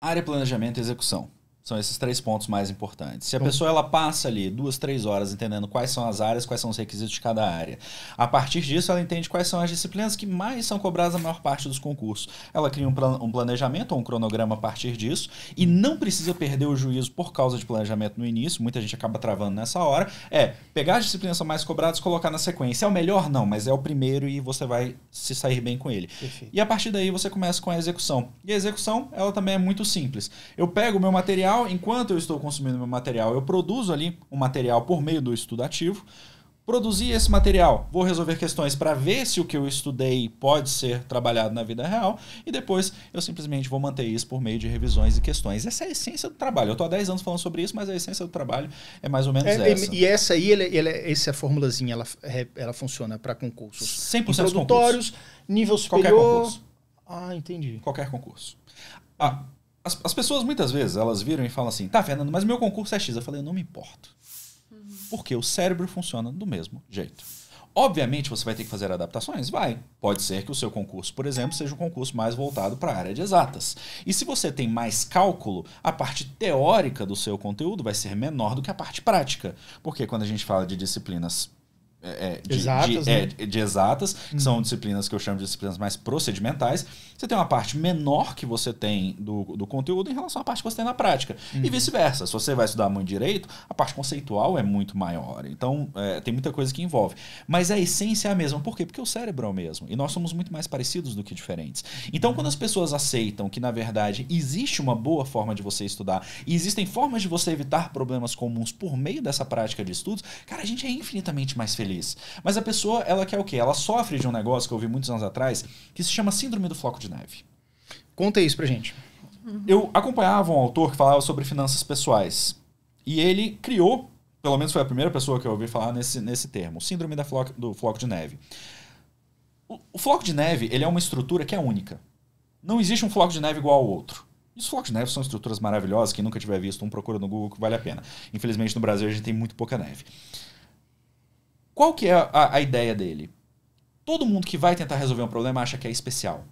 Área, planejamento e execução. São esses 3 pontos mais importantes. Se a pessoa ela passa ali 2, 3 horas entendendo quais são as áreas, quais são os requisitos de cada área. A partir disso, ela entende quais são as disciplinas que mais são cobradas na maior parte dos concursos. Ela cria um planejamento ou um cronograma a partir disso e não precisa perder o juízo por causa de planejamento no início. Muita gente acaba travando nessa hora. Pegar as disciplinas que são mais cobradas e colocar na sequência. É o melhor? Não, mas é o primeiro e você vai se sair bem com ele. Perfeito. E a partir daí você começa com a execução. E a execução, ela também é muito simples. Eu pego o meu material, enquanto eu estou consumindo meu material, eu produzo ali um material por meio do estudo ativo. Produzi esse material, vou resolver questões para ver se o que eu estudei pode ser trabalhado na vida real e depois eu simplesmente vou manter isso por meio de revisões e questões. Essa é a essência do trabalho. Eu estou há 10 anos falando sobre isso, mas a essência do trabalho é mais ou menos essa. E essa aí, essa formulazinha, ela funciona para concursos 100% introdutórios, nível superior... Qualquer concurso. Entendi. Qualquer concurso. As pessoas muitas vezes, elas viram e falam assim, tá, Fernando, mas meu concurso é X. Eu falei, eu não me importo. Porque o cérebro funciona do mesmo jeito. Obviamente você vai ter que fazer adaptações? Vai. Pode ser que o seu concurso, por exemplo, seja um concurso mais voltado para a área de exatas. E se você tem mais cálculo, a parte teórica do seu conteúdo vai ser menor do que a parte prática. Porque quando a gente fala de disciplinas de exatas, que são disciplinas que eu chamo de disciplinas mais procedimentais, você tem uma parte menor que você tem do conteúdo em relação à parte que você tem na prática. E vice-versa. Se você vai estudar muito direito, a parte conceitual é muito maior. Então, tem muita coisa que envolve. Mas a essência é a mesma. Por quê? Porque o cérebro é o mesmo. E nós somos muito mais parecidos do que diferentes. Então, quando as pessoas aceitam que, na verdade, existe uma boa forma de você estudar e existem formas de você evitar problemas comuns por meio dessa prática de estudos, cara, a gente é infinitamente mais feliz. Mas a pessoa, ela quer o quê? Ela sofre de um negócio que eu vi muitos anos atrás, que se chama síndrome do floco de neve. Conta isso pra gente. Eu acompanhava um autor que falava sobre finanças pessoais. E ele criou, pelo menos foi a primeira pessoa que eu ouvi falar nesse termo, síndrome do floco de neve. O floco de neve, ele é uma estrutura que é única. Não existe um floco de neve igual ao outro. E os flocos de neve são estruturas maravilhosas. Quem nunca tiver visto, procura no Google que vale a pena. Infelizmente, no Brasil, a gente tem muito pouca neve. Qual que é a ideia dele? Todo mundo que vai tentar resolver um problema acha que é especial.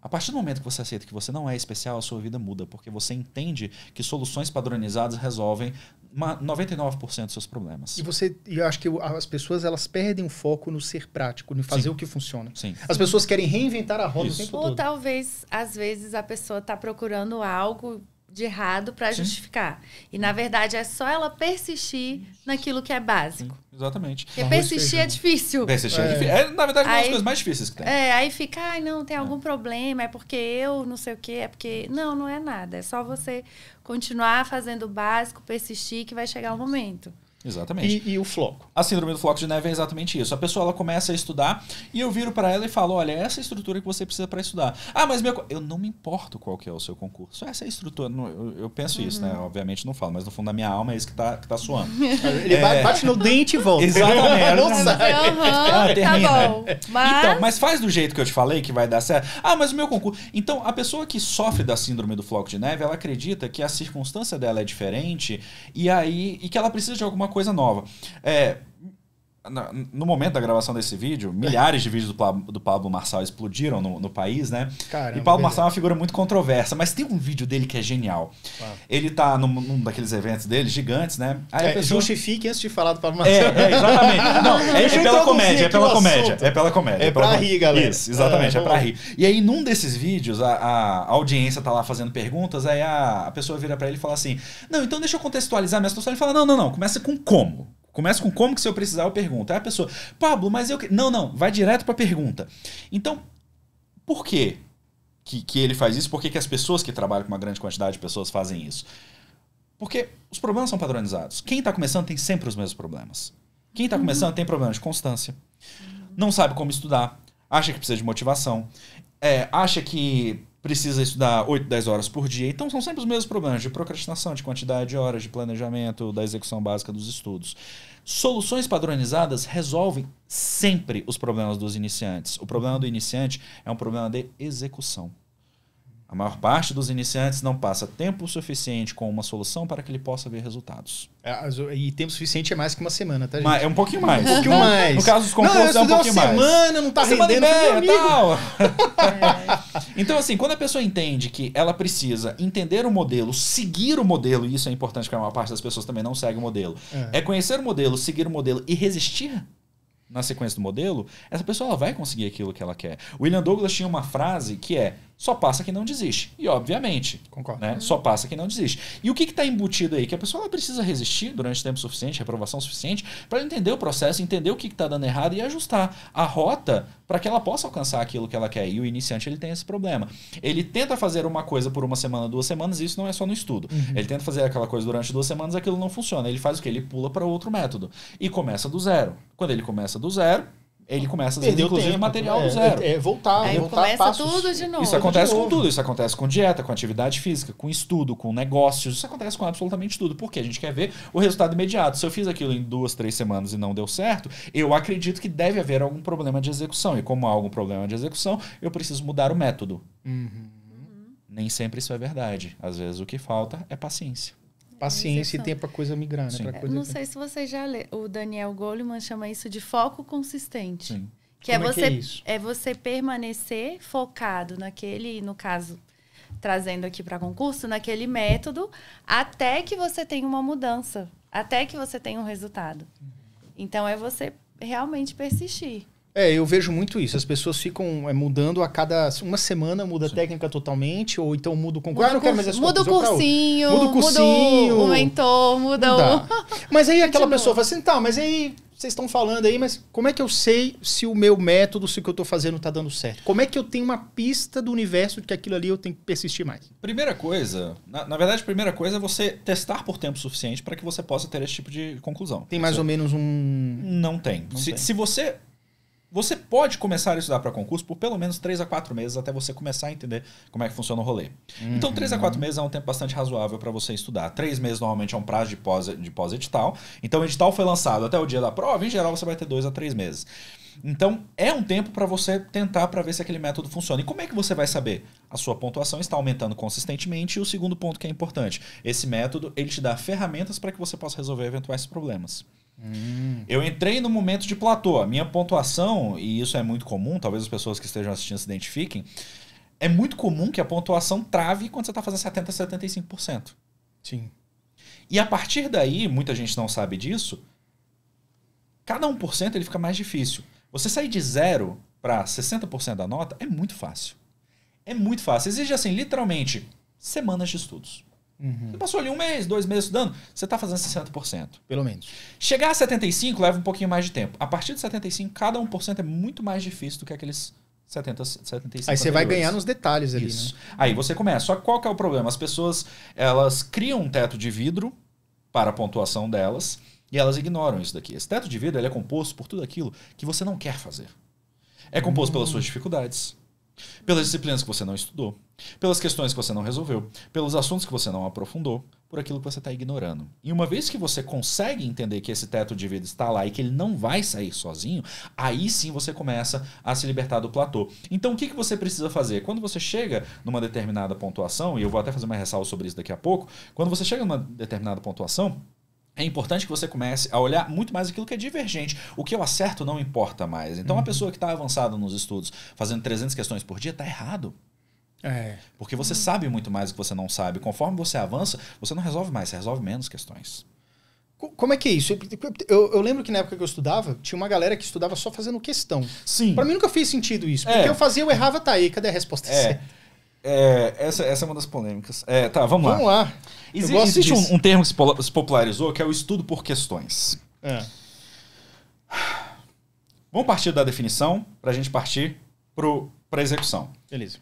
A partir do momento que você aceita que você não é especial, a sua vida muda, porque você entende que soluções padronizadas resolvem 99% dos seus problemas. E eu acho que as pessoas elas perdem o foco no ser prático, no fazer o que funciona. Sim. As pessoas querem reinventar a roda o tempo todo. Ou talvez, às vezes, a pessoa está procurando algo de errado para justificar. E, na verdade, é só ela persistir naquilo que é básico. Sim, exatamente. Porque persistir é difícil. Persistir é difícil. Na verdade, uma das coisas mais difíceis que tem. Aí fica, não, tem algum problema, é porque eu não sei o quê, é porque... Não é nada. É só você continuar fazendo o básico, persistir, que vai chegar o momento. Exatamente. E o floco? A síndrome do floco de neve é exatamente isso. A pessoa ela começa a estudar e eu viro para ela e falo, olha, essa é a estrutura que você precisa para estudar. Mas eu não me importo qual que é o seu concurso. Essa é a estrutura. Eu penso isso, né? Obviamente não falo, mas no fundo da minha alma é isso que tá suando. Ele bate no dente e volta. Exatamente. Não sai. Termina. Tá bom. Mas faz do jeito que eu te falei que vai dar certo. Mas o meu concurso... Então, a pessoa que sofre da síndrome do floco de neve, ela acredita que a circunstância dela é diferente e que ela precisa de alguma coisa nova. No momento da gravação desse vídeo, milhares de vídeos do Pablo Marçal explodiram no país, né? Caramba, e Pablo Marçal é uma figura muito controversa, mas tem um vídeo dele que é genial. Ele tá num daqueles eventos dele, gigantes, né? Aí a pessoa... Justifique antes de falar do Pablo Marçal. Exatamente. Não, é pela comédia, É pra rir, galera. Isso, exatamente, é pra rir. E aí, num desses vídeos, a audiência tá lá fazendo perguntas, aí a pessoa vira pra ele e fala assim, não, então deixa eu contextualizar a minha situação. Ele fala, não, começa com como. Começa com como que se eu precisar eu pergunto. Aí a pessoa, Pablo, mas eu... Não, vai direto pra pergunta. Então, por que ele faz isso? Por que as pessoas que trabalham com uma grande quantidade de pessoas fazem isso? Porque os problemas são padronizados. Quem tá começando tem sempre os mesmos problemas. Quem tá começando tem problema de constância. Não sabe como estudar. Acha que precisa de motivação. Acha que precisa estudar 8, 10 horas por dia. Então são sempre os mesmos problemas de procrastinação, de quantidade de horas, de planejamento, da execução básica dos estudos. Soluções padronizadas resolvem sempre os problemas dos iniciantes. O problema do iniciante é um problema de execução. A maior parte dos iniciantes não passa tempo suficiente com uma solução para que ele possa ver resultados. E tempo suficiente é mais que uma semana, tá, gente? É um pouquinho mais. Um pouquinho mais. No caso dos concursos é um pouquinho mais. Uma semana, não tá rendendo. Semana e meia, tal. Então, assim, quando a pessoa entende que ela precisa entender o modelo, seguir o modelo, e isso é importante porque a maior parte das pessoas também não segue o modelo, é conhecer o modelo, seguir o modelo e resistir na sequência do modelo, essa pessoa ela vai conseguir aquilo que ela quer. O William Douglas tinha uma frase que é: só passa quem não desiste. E, obviamente, concordo, né? Só passa quem não desiste. E o que está embutido aí? Que a pessoa ela precisa resistir durante tempo suficiente, reprovação suficiente, para entender o processo, entender o que está dando errado e ajustar a rota para que ela possa alcançar aquilo que ela quer. E o iniciante ele tem esse problema. Ele tenta fazer uma coisa por uma semana, 2 semanas, e isso não é só no estudo. Ele tenta fazer aquela coisa durante 2 semanas, aquilo não funciona. Ele faz o quê? Ele pula para outro método. E começa do zero. Quando ele começa do zero, ele começa a desenvolver, inclusive, material do zero. Voltar Aí voltar começa passos. tudo de novo. Isso acontece com tudo. Isso acontece com dieta, com atividade física, com estudo, com negócios. Isso acontece com absolutamente tudo. Porque a gente quer ver o resultado imediato. Se eu fiz aquilo em 2, 3 semanas e não deu certo, eu acredito que deve haver algum problema de execução. E como há algum problema de execução, eu preciso mudar o método. Nem sempre isso é verdade. Às vezes o que falta é paciência. Paciência e tempo pra coisa migrar, né? Pra coisa Não sei se você já leu. O Daniel Goleman chama isso de foco consistente. Sim. Que é Como você, que é isso? é você permanecer focado naquele, no caso, trazendo aqui para concurso, naquele método, até que você tenha uma mudança, até que você tenha um resultado. Então, é você realmente persistir. Eu vejo muito isso. As pessoas ficam mudando a cada uma semana, muda a técnica totalmente, ou então muda o concurso. Não quero mais esse muda o concurso, cursinho, muda o cursinho, muda o mentor, muda o... Mas aí aquela pessoa fala assim, tá, mas aí vocês estão falando aí, mas como é que eu sei se o meu método, se o que eu tô fazendo tá dando certo? Como é que eu tenho uma pista do universo de que aquilo ali eu tenho que persistir mais? Primeira coisa, na verdade, a primeira coisa é você testar por tempo suficiente para que você possa ter esse tipo de conclusão. Tem mais ou menos um... Não tem. Se você... Você pode começar a estudar para concurso por pelo menos 3 a 4 meses até você começar a entender como é que funciona o rolê. Então, 3 a 4 meses é um tempo bastante razoável para você estudar. 3 meses normalmente é um prazo de pós-edital. Então, o edital foi lançado até o dia da prova. Em geral, você vai ter 2 a 3 meses. Então, é um tempo para você tentar para ver se aquele método funciona. E como é que você vai saber? A sua pontuação está aumentando consistentemente. E o segundo ponto que é importante, esse método ele te dá ferramentas para que você possa resolver eventuais problemas. Eu entrei no momento de platô. A minha pontuação, e isso é muito comum, talvez as pessoas que estejam assistindo se identifiquem, é muito comum que a pontuação trave quando você está fazendo 70%, 75%. Sim. E a partir daí, muita gente não sabe disso, cada 1% ele fica mais difícil. Você sair de 0 para 60% da nota é muito fácil. É muito fácil. Exige, assim, literalmente, semanas de estudos. Você passou ali 1 mês, 2 meses estudando, você está fazendo 60%. Pelo menos. Chegar a 75% leva um pouquinho mais de tempo. A partir de 75%, cada 1% é muito mais difícil do que aqueles 75%. Aí você vai ganhar nos detalhes ali, Isso. né? Aí você começa. Só que qual que é o problema? As pessoas, elas criam um teto de vidro para a pontuação delas e elas ignoram isso daqui. Esse teto de vidro ele é composto por tudo aquilo que você não quer fazer. É composto pelas suas dificuldades, pelas disciplinas que você não estudou, pelas questões que você não resolveu, pelos assuntos que você não aprofundou, por aquilo que você está ignorando. E uma vez que você consegue entender que esse teto de vida está lá e que ele não vai sair sozinho, aí sim você começa a se libertar do platô. Então o que você precisa fazer? Quando você chega numa determinada pontuação, e eu vou até fazer uma ressalva sobre isso daqui a pouco, quando você chega numa determinada pontuação, é importante que você comece a olhar muito mais aquilo que é divergente. O que eu acerto não importa mais. Então, a pessoa que está avançada nos estudos, fazendo 300 questões por dia, está errado. Porque você sabe muito mais do que você não sabe. Conforme você avança, você não resolve mais, você resolve menos questões. Como é que é isso? Eu lembro que na época que eu estudava, tinha uma galera que estudava só fazendo questão. Sim. Pra mim nunca fez sentido isso. Porque eu fazia, eu errava, tá aí. Cadê a resposta certa? Essa é uma das polêmicas. Tá, vamos lá. Vamos lá. Existe um termo que se popularizou, que é o estudo por questões. Vamos partir da definição para a gente partir para a execução. Beleza.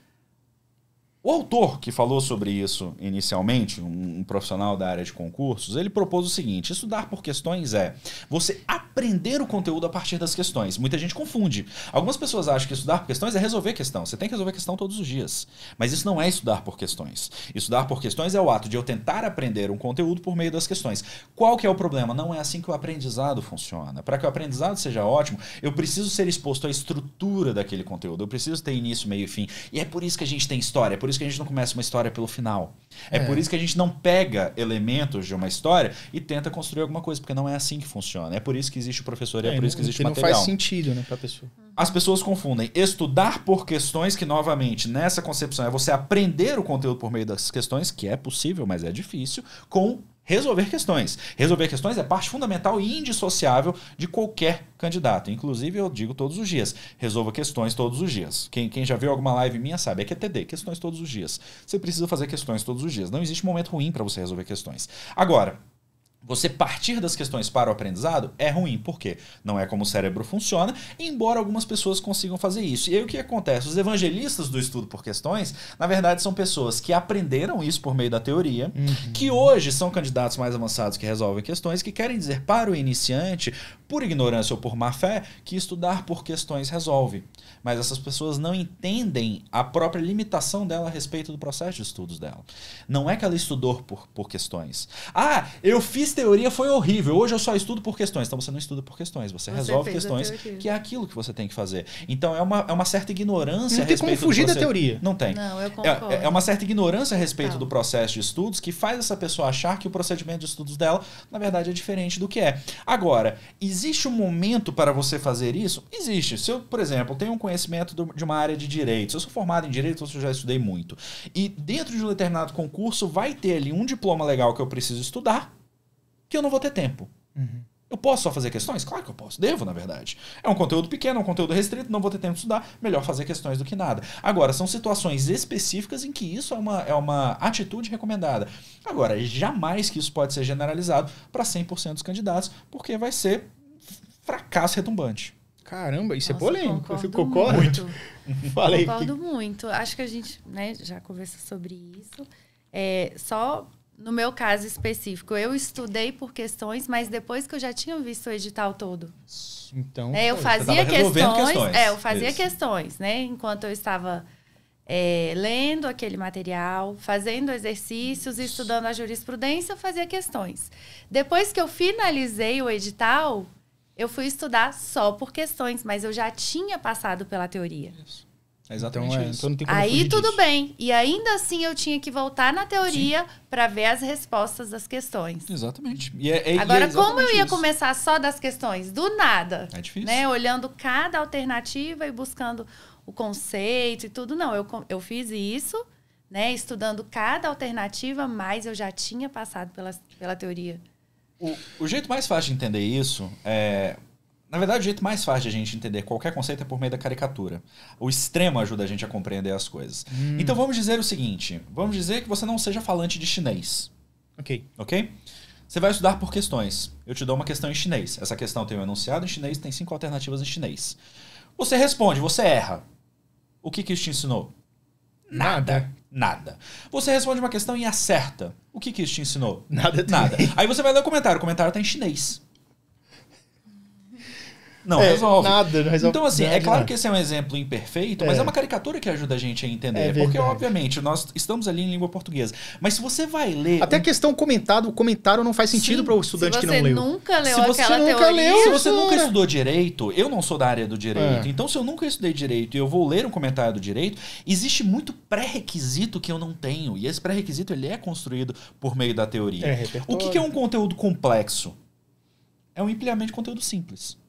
O autor que falou sobre isso inicialmente, um profissional da área de concursos, ele propôs o seguinte: estudar por questões é você aprender o conteúdo a partir das questões. Muita gente confunde. Algumas pessoas acham que estudar por questões é resolver questão. Você tem que resolver questão todos os dias. Mas isso não é estudar por questões. Estudar por questões é o ato de eu tentar aprender um conteúdo por meio das questões. Qual que é o problema? Não é assim que o aprendizado funciona. Para que o aprendizado seja ótimo, eu preciso ser exposto à estrutura daquele conteúdo. Eu preciso ter início, meio e fim. E é por isso que a gente tem história, é por isso que a gente não começa uma história pelo final. É por isso que a gente não pega elementos de uma história e tenta construir alguma coisa, porque não é assim que funciona. É por isso que existe o professor e é por isso que existe o material. Não faz sentido, né, pra pessoa. As pessoas confundem estudar por questões, que novamente, nessa concepção, é você aprender o conteúdo por meio das questões, que é possível, mas é difícil, com resolver questões. Resolver questões é parte fundamental e indissociável de qualquer candidato. Inclusive, eu digo todos os dias, resolva questões todos os dias. Quem já viu alguma live minha sabe, é QTD, questões todos os dias. Você precisa fazer questões todos os dias. Não existe momento ruim para você resolver questões. Agora, você partir das questões para o aprendizado é ruim. Por quê? Não é como o cérebro funciona, embora algumas pessoas consigam fazer isso. E aí o que acontece? Os evangelistas do estudo por questões, na verdade, são pessoas que aprenderam isso por meio da teoria, que hoje são candidatos mais avançados que resolvem questões, que querem dizer para o iniciante, por ignorância ou por má fé, que estudar por questões resolve. Mas essas pessoas não entendem a própria limitação dela a respeito do processo de estudos dela. Não é que ela estudou por questões. Ah, eu fiz teoria, foi horrível. Hoje eu só estudo por questões. Então você não estuda por questões. Você resolve questões, que é aquilo que você tem que fazer. Então é uma certa ignorância a respeito do processo. Não tem como fugir da teoria. Não tem. Não, eu concordo. É uma certa ignorância a respeito do processo de estudos que faz essa pessoa achar que o procedimento de estudos dela, na verdade, é diferente do que é. Agora, existe um momento para você fazer isso? Existe. Se eu, por exemplo, tenho um conhecimento de uma área de direito, se eu sou formado em direito, eu já estudei muito, e dentro de um determinado concurso vai ter ali um diploma legal que eu preciso estudar, que eu não vou ter tempo. Eu posso só fazer questões? Claro que eu posso. Devo, na verdade. É um conteúdo pequeno, é um conteúdo restrito, não vou ter tempo de estudar. Melhor fazer questões do que nada. Agora, são situações específicas em que isso é uma atitude recomendada. Agora, jamais que isso pode ser generalizado para 100% dos candidatos, porque vai ser fracasso retumbante. Caramba, isso é polêmico. Eu fico muito. Fala aí. Concordo muito. Acho que a gente, né, já conversou sobre isso. Só no meu caso específico, eu estudei por questões, mas depois que eu já tinha visto o edital todo. Então, eu fazia questões. Eu fazia questões, né? Enquanto eu estava lendo aquele material, fazendo exercícios, estudando a jurisprudência, eu fazia questões. Depois que eu finalizei o edital, eu fui estudar só por questões, mas eu já tinha passado pela teoria. Isso. É exatamente isso. Então não tem como aí tudo disso. bem. E ainda assim eu tinha que voltar na teoria para ver as respostas das questões. Exatamente. Agora, como eu ia começar só das questões? Do nada. É difícil. Né? Olhando cada alternativa e buscando o conceito e tudo. Não, eu fiz isso, né? Estudando cada alternativa, mas eu já tinha passado pela teoria. O jeito mais fácil de entender isso é... Na verdade, o jeito mais fácil de a gente entender qualquer conceito é por meio da caricatura. O extremo ajuda a gente a compreender as coisas. Então vamos dizer o seguinte. Vamos dizer que você não seja falante de chinês. Ok? Você vai estudar por questões. Eu te dou uma questão em chinês. Essa questão tem um enunciado em chinês, tem 5 alternativas em chinês. Você responde, você erra. O que isso te ensinou? Nada. Você responde uma questão e acerta. O que isso te ensinou? Nada. Aí você vai ler o comentário está em chinês. Não resolve. Nada, não resolve. Então, assim, é claro que esse é um exemplo imperfeito, mas é uma caricatura que ajuda a gente a entender. Porque, obviamente, nós estamos ali em língua portuguesa. Mas se você vai ler... Até a questão o comentário não faz sentido para o estudante que não leu. Se você nunca leu aquela teoria... Se você nunca estudou direito, eu não sou da área do direito, então se eu nunca estudei direito e eu vou ler um comentário do direito, existe muito pré-requisito que eu não tenho. E esse pré-requisito ele é construído por meio da teoria. O que é um conteúdo complexo? É um empilhamento de conteúdo simples.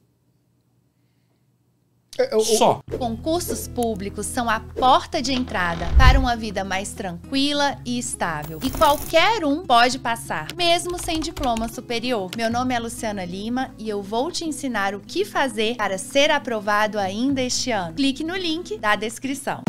Só. Concursos públicos são a porta de entrada para uma vida mais tranquila e estável. E qualquer um pode passar, mesmo sem diploma superior. Meu nome é Luciana Lima e eu vou te ensinar o que fazer para ser aprovado ainda este ano. Clique no link da descrição.